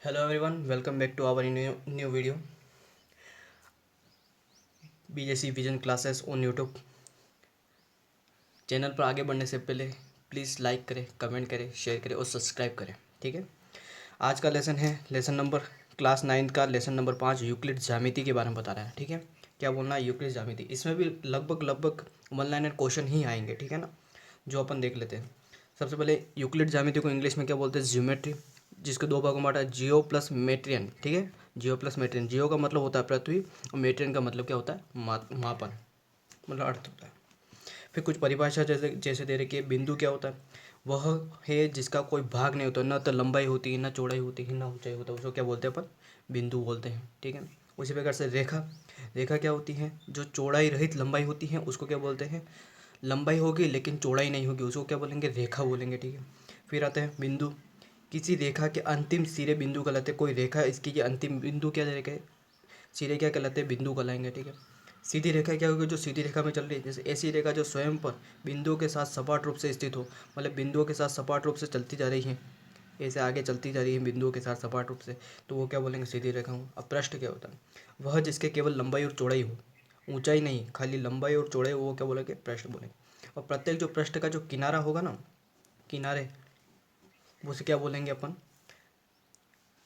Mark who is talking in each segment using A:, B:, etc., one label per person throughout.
A: Hello everyone, welcome back to our new video BJC vision classes on YouTube. Channel पर आगे बढ़ने से पहले प्लीज़ लाइक करें, कमेंट करें, शेयर करें और सब्सक्राइब करें। ठीक है। आज का लेसन है लेसन नंबर क्लास 9 का लेसन नंबर 5 यूक्लिड ज्यामिति के बारे में बता रहा है। ठीक है। क्या बोलना है? यूक्लिड ज्यामिति। इसमें भी लगभग वन लाइनर क्वेश्चन ही आएंगे। ठीक है ना, जो अपन देख लेते हैं। सबसे पहले यूक्लिड ज्यामिति को इंग्लिश में क्या बोलते हैं? ज्योमेट्री, जिसके दो भागों में बांटा है, जियो प्लस मेट्रियन। ठीक है। जियो प्लस मेट्रियन। जियो का मतलब होता है पृथ्वी और मेट्रियन का मतलब क्या होता है? मापन, मतलब अर्थ होता है। फिर कुछ परिभाषा जैसे जैसे दे रखी है। बिंदु क्या होता है? वह है जिसका कोई भाग नहीं होता, ना तो लंबाई होती है, ना चौड़ाई होती है, ना ऊंचाई होता है, उसको क्या बोलते हैं? अपन बिंदु बोलते हैं। ठीक है। उसी प्रकार से रेखा। रेखा क्या होती है? जो चौड़ाई रहित लंबाई होती है उसको क्या बोलते हैं? लंबाई होगी लेकिन चौड़ाई नहीं होगी, उसको क्या बोलेंगे? रेखा बोलेंगे। ठीक है। फिर आते हैं बिंदु। किसी रेखा के अंतिम सिरे बिंदु कहलाते हैं। कोई रेखा, इसकी ये अंतिम बिंदु क्या रहेगा? सिरे क्या कहलाते हैं? बिंदु कहलाएंगे। ठीक है। सीधी रेखा क्या होगी? जो सीधी रेखा में चल रही है, जैसे ऐसी रेखा जो स्वयं पर बिंदुओं के साथ सपाट रूप से स्थित हो, मतलब बिंदुओं के साथ सपाट रूप से चलती जा रही है, ऐसे आगे चलती जा रही है बिंदुओं के साथ सपाट रूप से, तो वो क्या बोलेंगे? सीधी रेखा हूँ। अब पृष्ठ क्या होता है? वह जिसके केवल लंबाई और चौड़ाई हो, ऊंचाई नहीं, खाली लंबाई और चौड़ाई, वो क्या बोलेंगे? पृष्ठ बोलेंगे। और प्रत्येक जो पृष्ठ का जो किनारा होगा ना, किनारे, उसे क्या बोलेंगे अपन?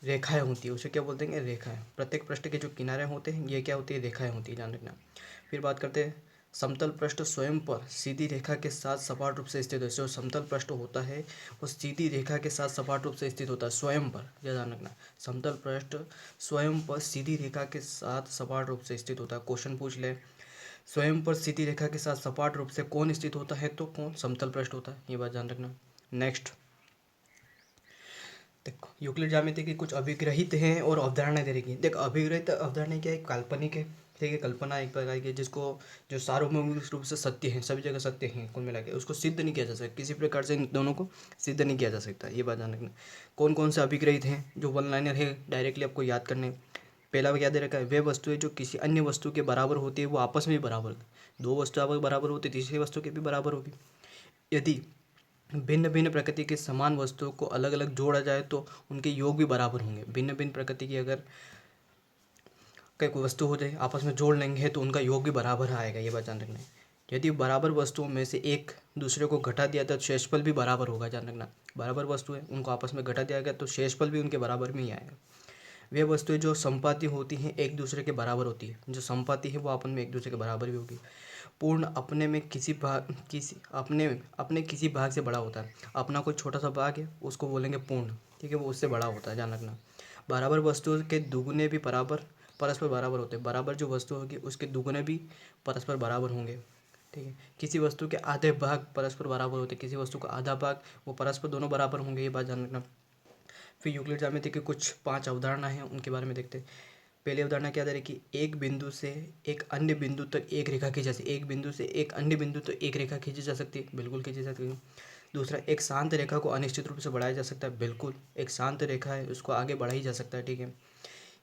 A: रेखाएं होती है, उसे क्या बोलते हैं? रेखाएं। प्रत्येक पृष्ठ के जो किनारे होते हैं ये क्या होती है? रेखाएं होती है, ध्यान रखना। फिर बात करते हैं समतल पृष्ठ स्वयं पर सीधी रेखा के साथ सपाट रूप से स्थित है। जो समतल पृष्ठ होता है वो सीधी रेखा के साथ सपाट रूप से स्थित होता है, स्वयं पर, यह ध्यान रखना। समतल पृष्ठ स्वयं पर सीधी रेखा के साथ सपाट रूप से स्थित होता है। क्वेश्चन पूछ ले, स्वयं पर सीधी रेखा के साथ सपाट रूप से कौन स्थित होता है? तो कौन? समतल पृष्ठ होता है, ये बात ध्यान रखना। नेक्स्ट देखो, यूक्लिड ज्यामिति की कुछ अभिग्रहित हैं और अवधारणा दे रखी है। देख, अभिग्रहित अवधारणा क्या है? काल्पनिक है। ठीक है। कल्पना एक प्रकार की, जिसको जो सार्वभौमिक रूप से सत्य है, सभी जगह सत्य है, कुल मिला के उसको सिद्ध नहीं किया जा सकता, किसी प्रकार से इन दोनों को सिद्ध नहीं किया जा सकता, ये बात ध्यान रखना। कौन कौन से अभिग्रहित हैं? जो वन लाइनर है, डायरेक्टली आपको याद करने। पहला क्या दे रखा है? वे वस्तुएं जो किसी अन्य वस्तु के बराबर होती है वो आपस में भी बराबर, दो वस्तु आपस में बराबर होती है, तीसरी वस्तु के भी बराबर होगी। यदि भिन्न भिन्न प्रकृति के समान वस्तुओं को अलग अलग जोड़ा जाए तो उनके योग भी बराबर होंगे। भिन्न भिन्न प्रकृति की अगर कोई वस्तु हो जाए, आपस में जोड़ लेंगे तो उनका योग भी बराबर आएगा, ये बात ध्यान रखना है। यदि बराबर वस्तुओं में से एक दूसरे को घटा दिया तो शेषफल भी बराबर होगा, ध्यान रखना। बराबर वस्तु है, उनको आपस में घटा दिया गया तो शेषफल भी उनके बराबर में ही आएगा। वे वस्तुएं जो संपाती होती हैं एक दूसरे के बराबर होती है। जो संपाती है वो आपस में एक दूसरे के बराबर भी होगी। पूर्ण अपने में किसी अपने अपने किसी भाग से बड़ा होता है। अपना कोई छोटा सा भाग है उसको बोलेंगे पूर्ण। ठीक है। वो उससे बड़ा होता है, ध्यान रखना। बराबर वस्तुओं के दुगुने भी परस्पर बराबर होते हैं। बराबर जो वस्तु होगी उसके दुगुने भी परस्पर बराबर होंगे। ठीक है। किसी वस्तु के आधे भाग परस्पर बराबर होते हैं, किसी वस्तु का आधा भाग, वो परस्पर दोनों बराबर होंगे, ये बात ध्यान रखना। फिर यूक्लिड ज्यामिति की कुछ 5 अवधारणा है, उनके बारे में देखते हैं। पहली अवधारणा क्या दे रही कि एक बिंदु से एक अन्य बिंदु तक एक रेखा खींची जा सकती है। एक बिंदु से एक अन्य बिंदु तक एक रेखा खींची जा सकती है, बिल्कुल खींची जा सकती है। दूसरा, एक शांत रेखा को अनिश्चित रूप से बढ़ाया जा सकता है, बिल्कुल। एक शांत रेखा है उसको आगे बढ़ाई जा सकता है। ठीक है।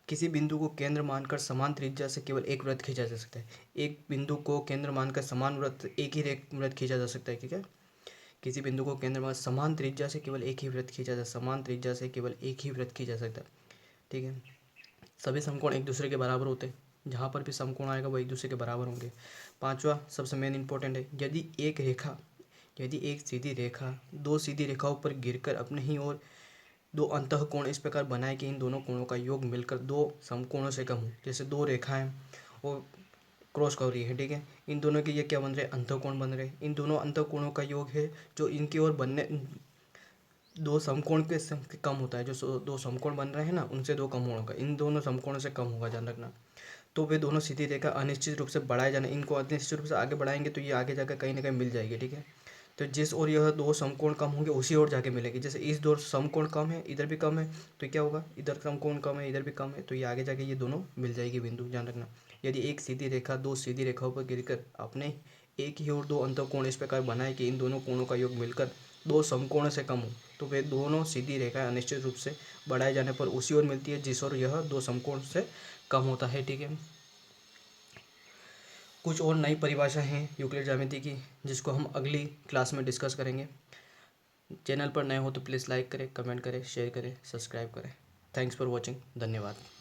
A: किसी बिंदु को केंद्र मानकर समान त्रिज्या से केवल एक वृत्त खींचा जा सकता है। एक बिंदु को केंद्र मानकर समान वृत्त, एक ही वृत्त खींचा जा सकता है। ठीक है। किसी बिंदु को केंद्र मान समान त्रिज्या से केवल एक ही वृत्त खींचा जा समान त्रिज्या से केवल एक ही वृत्त खींचा सकता है। ठीक है। सभी समकोण एक दूसरे के बराबर होते हैं। जहाँ पर भी समकोण आएगा वो एक दूसरे के बराबर होंगे। पांचवा सबसे मेन इंपॉर्टेंट है, यदि एक सीधी रेखा दो सीधी रेखाओं पर गिरकर अपने ही ओर दो अंतःकोण इस प्रकार बनाए कि इन दोनों कोणों का योग मिलकर दो समकोणों से कम हो। जैसे दो रेखाएं वो क्रॉस कर रही है, ठीक है, इन दोनों के ये क्या बन रहे हैं? अंतःकोण बन रहे हैं। इन दोनों अंतःकोणों का योग है जो इनकी ओर बनने दो समकोण के कम होता है। जो दो समकोण बन रहे हैं ना, उनसे दो कम होगा, इन दोनों समकोणों से कम होगा, ध्यान रखना। तो वे दोनों सीधी रेखा अनिश्चित रूप से बढ़ाए जाने, इनको अनिश्चित रूप से आगे बढ़ाएंगे तो ये आगे जाकर कहीं ना कहीं मिल जाएगी। ठीक है। तो जिस ओर यह दो समकोण कम होंगे उसी ओर जाके मिलेगी। जैसे इस दो समकोण कम है, इधर भी कम है, तो क्या होगा? इधर समकोण कम है, इधर भी कम है, तो ये आगे जाके ये दोनों मिल जाएगी बिंदु, ध्यान रखना। यदि एक सीधी रेखा दो सीधी रेखाओं पर गिरकर अपने एक ही ओर दो अंतःकोण इस प्रकार बनाए कि इन दोनों कोणों का योग मिलकर दो समकोण से कम हो, तो वे दोनों सीधी रेखाएं अनिश्चित रूप से बढ़ाए जाने पर उसी ओर मिलती है जिस ओर यह दो समकोण से कम होता है। ठीक है। कुछ और नई परिभाषा हैं यूक्लिड ज्यामिति की, जिसको हम अगली क्लास में डिस्कस करेंगे। चैनल पर नए हो तो प्लीज़ लाइक करें, कमेंट करें, शेयर करें, सब्सक्राइब करें। Thanks for watching. धन्यवाद।